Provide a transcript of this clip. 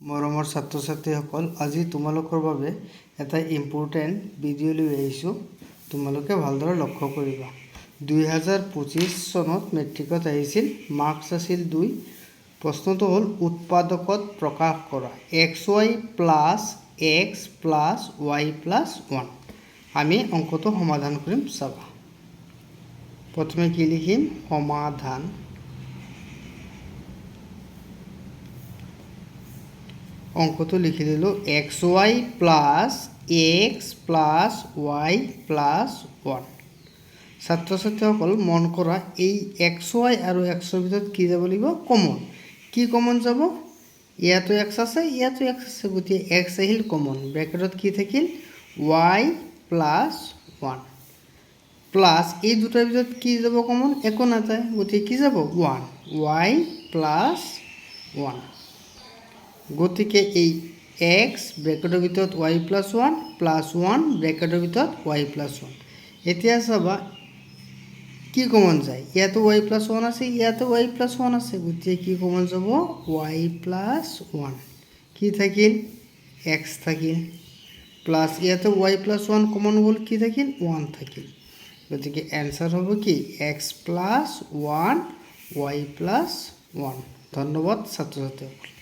মৰমৰ ছাত্ৰ ছাত্ৰীসকল, আজি তোমালোকৰ বাবে এটা ইম্পৰ্টেণ্ট ভিডিঅ' লৈ আহিছোঁ। তোমালোকে ভালদৰে লক্ষ্য কৰিবা। 2025 চনত মেট্ৰিকত আহিছিল, মাৰ্কছ আছিল 2। প্ৰশ্নটো হ'ল উৎপাদকত প্ৰকাশ কৰা xy plus x plus y plus 1। আমি অংকটো সমাধান কৰিম, চাবা। প্ৰথমে কি লিখিম? সমাধান। অংকটো লিখি দিলোঁ xy plus x plus y plus 1। ছাত্ৰ ছাত্ৰীসকল মন কৰা, এই xy আৰু xৰ ভিতৰত কি যাব লাগিব? কমন। কি কমন যাব? ইয়াতো x আছে, ইয়াতো x আছে, গতিকে x আহিল কমন। ব্ৰেকেটত কি থাকিল? y প্লাছ 1 প্লাছ এই দুটাৰ ভিতৰত কি যাব কমন? একো নাযায়, গতিকে কি যাব? 1 y প্লাছ 1। গতিকে এই x ব্ৰেকেটৰ ভিতৰত y প্লাছ 1 প্লাছ 1 ব্ৰেকেটৰ ভিতৰত y প্লাছ 1। এতিয়া চাবা কি কমন যায়? ইয়াতো y প্লাছ 1 আছে, ইয়াতো y প্লাছ 1 আছে, গতিকে কি কমন যাব? y plus 1। কি থাকিল? x থাকিল প্লাছ ইয়াতো y প্লাছ 1 কমন গ'ল, কি থাকিল? 1 থাকিল। গতিকে এনচাৰ হ'ব কি? x plus 1 y plus 1। ধন্যবাদ ছাত্ৰ ছাত্ৰীসকল।